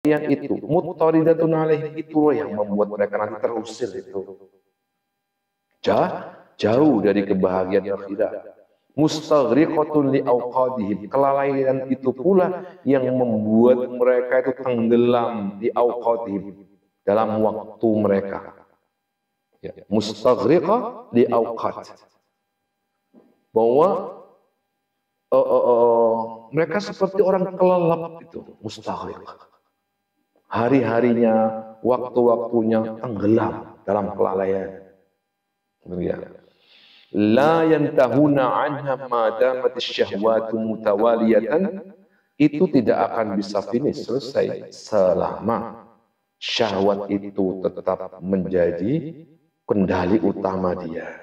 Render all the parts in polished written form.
yang itu muttaridatun alaihim, itu yang membuat mereka nanti terusir itu. Jauh dari kebahagiaan akhirat. Mustaghriqatun li awqadihim, kelalaian itu pula yang membuat mereka itu tenggelam di awqadihim, dalam waktu mereka. Ya, mustaghriqa li awqad, bahwa mereka seperti orang kelelap itu, mustaghriq. Hari-harinya, waktu-waktunya tenggelam dalam kelalaian. La yantahuna anha ma damat syahwatu mutawaliyatan, itu tidak akan bisa finish, selesai, selama syahwat itu tetap menjadi kendali utama dia.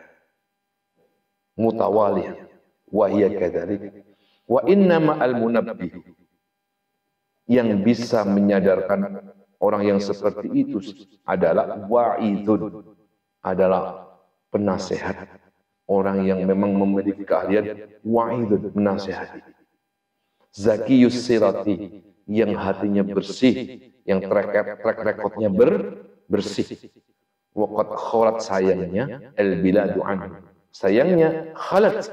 Mutawaliyah wa hiya kadzalik. Wa innama al-munabbih, yang bisa menyadarkan orang yang seperti itu adalah wa'idun, adalah penasehat, orang yang memang memiliki keahlian wa'idun, menasehati. Zakiyus sirati, yang hatinya bersih, yang track recordnya bersih. Waqad khalat, sayangnya al-biladu anhu, sayangnya khalat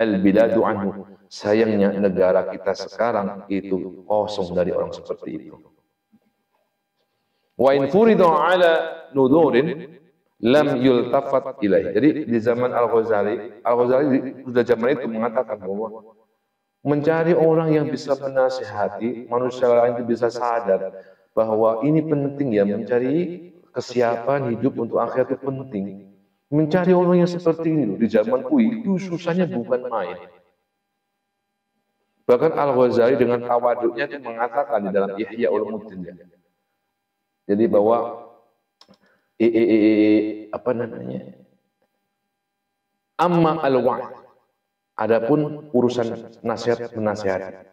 al-biladu anhu, sayangnya negara kita sekarang itu kosong dari orang seperti itu. Wa in furidu ala nudurin lam yultafat ilaih. Jadi di zaman Al-Ghazali sudah zaman itu mengatakan bahwa mencari orang yang bisa menasihati manusia lain itu bisa sadar bahwa ini penting ya, mencari kesiapan hidup untuk akhirat itu penting. Mencari orang yang seperti ini loh, di zaman itu susahnya bukan main. Bahkan Al-Ghazali dengan tawaduknya itu mengatakan di dalam Ihya Ulumuddin, jadi bahwa apa namanya, amma al-wa'd, adapun urusan nasihat menasihati,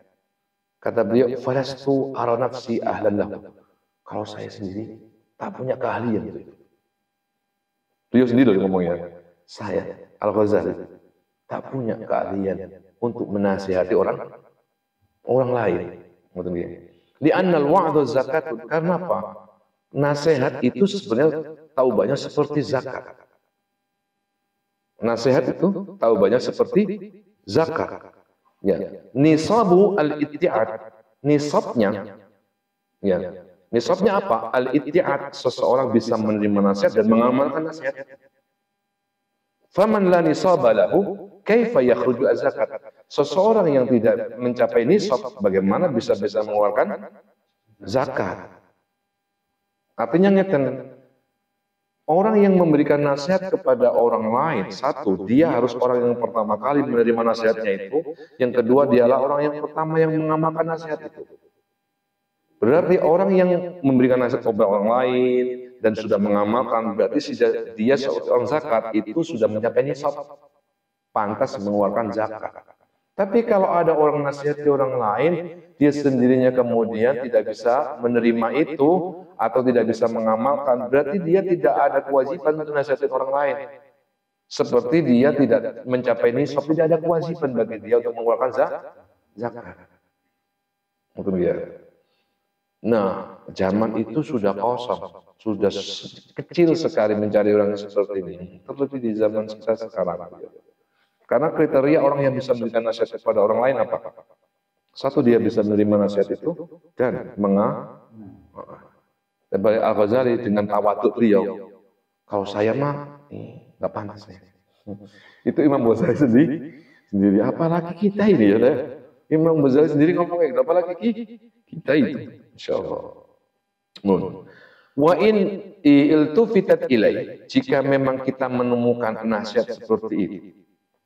kata beliau, falastu ara nafsi ahlan lahu, kalau saya sendiri tak punya keahlian itu. Beliau sendiri ngomongnya, saya Al-Ghazali tak punya keahlian untuk menasihati orang lain. Li'annal wa'dhu zakatun, karena apa? Nasihat itu sebenarnya taubahnya seperti zakat. Nasihat itu taubahnya seperti zakat. Ya, nisabu al-itti'ad, nisabnya, ya, nisabnya apa? Al-itti'ad, seseorang bisa menerima nasihat dan mengamalkan nasihat. Faman la nisaba lahu kaifa yakhruju az-zakat. Seseorang yang tidak mencapai nisab, bagaimana bisa mengeluarkan zakat? Artinya ngeten, orang yang memberikan nasihat kepada orang lain, satu, dia harus orang yang pertama kali menerima nasihatnya itu, yang kedua dialah orang yang pertama yang mengamalkan nasihat itu. Berarti orang yang memberikan nasihat kepada orang lain dan sudah mengamalkan, berarti dia seorang zakat itu sudah mencapai nisab, pantas mengeluarkan zakat. Tapi kalau ada orang nasihati orang lain, dia sendirinya kemudian tidak bisa menerima itu atau tidak bisa mengamalkan, berarti dia tidak ada kewajiban untuk nasihati orang lain. Seperti dia tidak mencapai nisab, tidak ada kewajiban bagi dia untuk mengeluarkan zakat. Mungkin ya. Nah, zaman itu sudah kosong, sudah kecil sekali mencari orang yang seperti ini. Terlebih di zaman kita sekarang. Karena kriteria orang yang bisa memberikan nasihat kepada orang lain apa? Satu, dia bisa menerima nasihat itu dan Balik Al-Ghazali dengan tawaduk beliau, kalau saya mah nggak pantas nih. Itu Imam Ghazali sendiri. Apalagi kita ini ya, Imam Ghazali sendiri ngomong kayak gitu, apalagi kita itu, insyaallah. Wa in iltufitat ilai, jika memang kita menemukan nasihat seperti itu,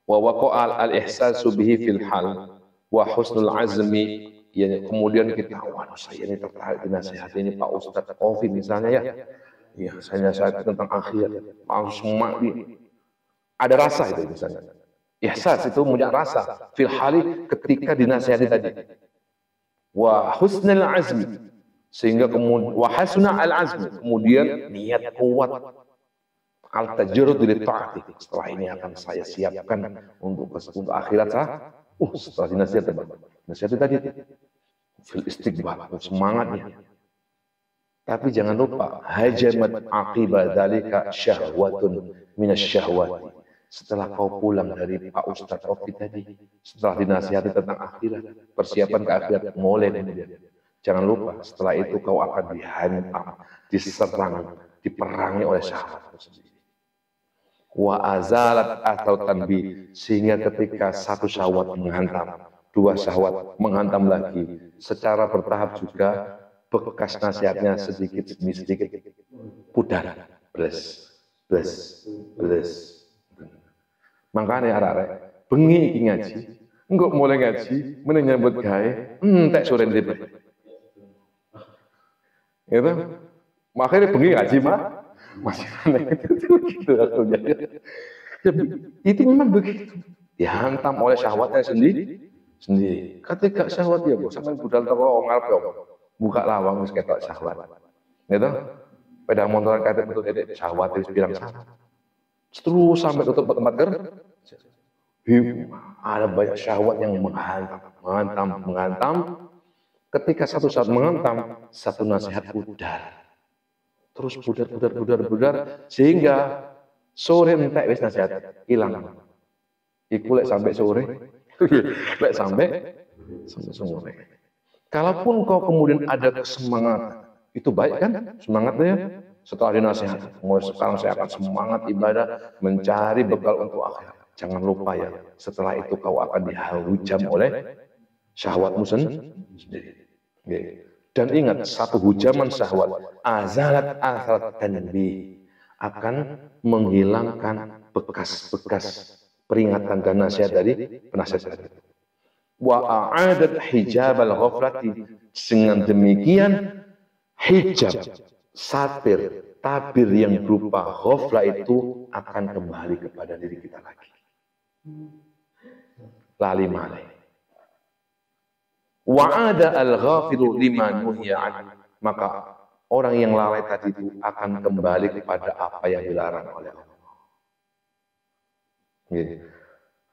wa waqa'al al-ihsasu bihi fil hal wa husnul azmi, ya, kemudian kita, waduh saya ini tertarik dinasihati ini Pak Ustadz Kofi misalnya ya saya nasihati tentang akhirat, langsung ada rasa itu misalnya, ihsas itu punya rasa, fil hali, ketika dinasihati tadi, wa husnul azmi, sehingga kemudian wa hasuna al azmi, kemudian niat kuat, al tajrud li ta'ati, setelah ini akan saya siapkan untuk akhirat setelah dinasihati nasihat tadi fil istiqbal, semangatnya Tapi jangan lupa, hajamat aqiba dzalika syahwatun minasyahwati. Setelah kau pulang dari Pak Ustadz Ofi tadi, setelah dinasihati tentang akhirat, persiapan ke akhirat, mulai kemudian. Jangan lupa, setelah itu kau akan dihantam, diserang, diperangi oleh syahwat sendiri. Wa azalat atau tanbih, sehingga ketika satu syahwat menghantam, dua syahwat menghantam lagi, secara bertahap juga bekas nasihatnya sedikit demi sedikit pudar, bles. Makanya arek bengi iki ngaji, enggak mulai ngaji, mending nyambut gawe, entek sore ndip. Gitu. Makanya bengi ngaji mah masih aneh gitu akhirnya. Itu memang begitu. Dihantam oleh syahwatnya sendiri. Ketika syahwat ya, bos, sampai budal toko ngarep yo. Buka lawang wis ketok syahwat. Gitu. Sepeda motoran kate betul dedek syahwat wis bilang sama. Terus sampai tutup tempat kerja. Ada banyak syahwat yang menghantam. Ketika satu saat menghantam, satu nasihat pudar. Terus pudar, sehingga sore entek wis nasihat hilang. Iku lek sampai sore, lek sampai sore. Kalaupun kau kemudian ada kesemangat, itu baik kan semangatnya? Setelah dinasihat, mulai sekarang saya akan semangat ibadah, mencari bekal untuk akhirat. Jangan lupa ya, setelah itu kau akan dihujam oleh syahwatmu sendiri. Dan ingat, satu hujaman syahwat, azalat tanbih, akan menghilangkan bekas-bekas peringatan dan nasihat dari penasihat itu. Wa a'adat hijab al-ghaflati, dengan demikian hijab, satir, tabir yang berupa ghaflah itu akan kembali kepada diri kita lagi. Lali malai. Wa'ada al-ghafilu liman nuhiya anhu, maka orang yang lalai tadi itu akan kembali kepada apa yang dilarang oleh Allah.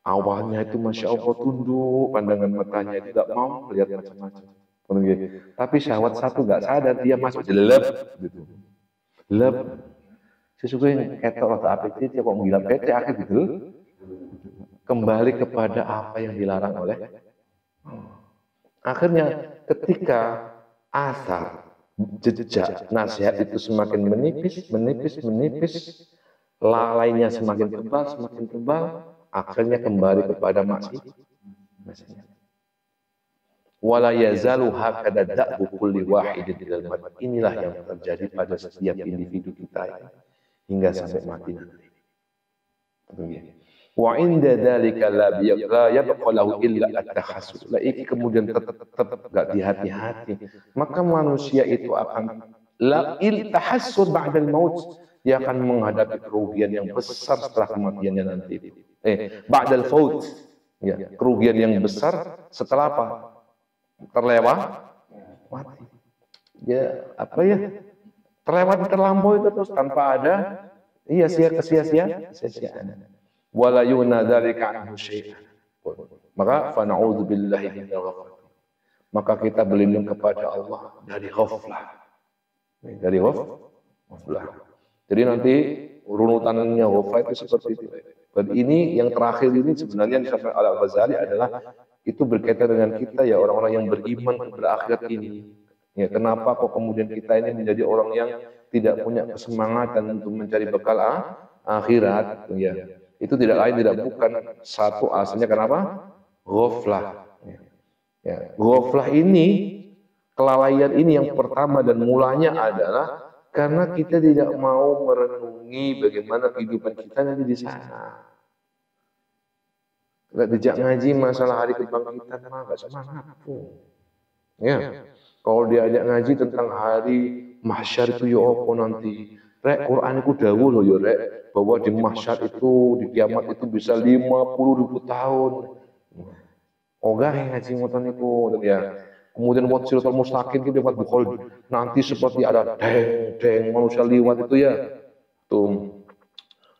Awalnya itu Masya Allah tunduk, pandangan matanya tidak mau melihat macam-macam. Tapi syahwat satu nggak sadar, dia masuk jelek gitu. Lep. Sesungguhnya ketok atau apa itu dia kok menggilap pete akhir gitu. Kembali kepada apa yang dilarang oleh akhirnya ketika asar jejak nasihat itu semakin menipis, lalainya semakin tebal, akhirnya kembali kepada maksiat. Wala yazalu hakada da'bu kulli wahidin ilal mat. Inilah yang terjadi pada setiap individu kita hingga sampai mati nanti. Wa inda dzalika la yabqa lahu illa at-takhassur. Iki kemudian tetap enggak dihati-hati, maka manusia itu akan la tahassur ba'dal maut, dia akan menghadapi kerugian yang besar setelah kematiannya nanti. Ba'dal faut, ya, kerugian yang besar setelah apa? Terlewat mati. Ya, apa ya? Terlampau itu terus tanpa ada sia-siaan. Wala yunadzalika anhu syai'an. Maka fa na'udzubillahi minal ghaflah. Maka kita berlindung kepada Allah dari ghaflah. Dari ghaflah. Jadi nanti runutannya ghaflah itu seperti itu. Dan ini yang terakhir ini sebenarnya disampaikan oleh Al-Ghazali adalah itu berkaitan dengan kita ya, orang-orang yang beriman kepada akhirat ini. Ya, kenapa kok kemudian kita ini menjadi orang yang tidak punya kesemangatan untuk mencari bekal akhirat, ya. Itu tidak lain tidak bukan satu asalnya kenapa? Ghaflah. Ya. Ghaflah ini, kelalaian ini yang pertama dan mulanya adalah karena kita tidak mau merenungi bagaimana kehidupan kita nanti di sana. Nggak dijak ngaji masalah hari kebangkitan mah nggak semangat. Ya. Kalau diajak ngaji tentang hari mahsyar itu ya apa nanti? Rek, Quran itu dawuh loh ya rek, bahwa di mahsyar itu, di kiamat itu bisa 50.000 tahun. Ogah yang ngaji ngoten niku ya. Kemudian buat siratal mustaqim itu dapat bukhol nanti seperti ada deng manusia liwat itu ya. Tuh.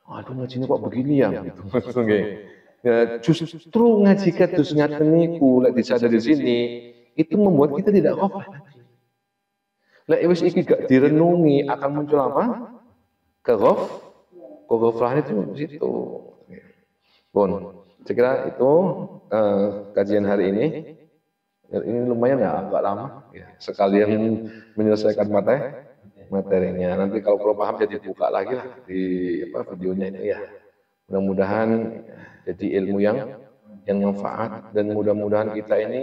Aduh ngajinya kok begini ya gitu. Ya, justru ngaji kados ngaten niku lek disadari di sini itu membuat kita tidak ghaflah. Lek wis iki gak direnungi akan muncul apa? Keghaflahan itu situ. Pun, saya kira itu kajian hari ini. Ini lumayan ya, agak lama. Ya, sekalian menyelesaikan materinya. Nanti kalau perlu paham jadi buka lagi lah di videonya ini ya. Mudah-mudahan jadi ilmu yang manfaat dan mudah-mudahan kita ini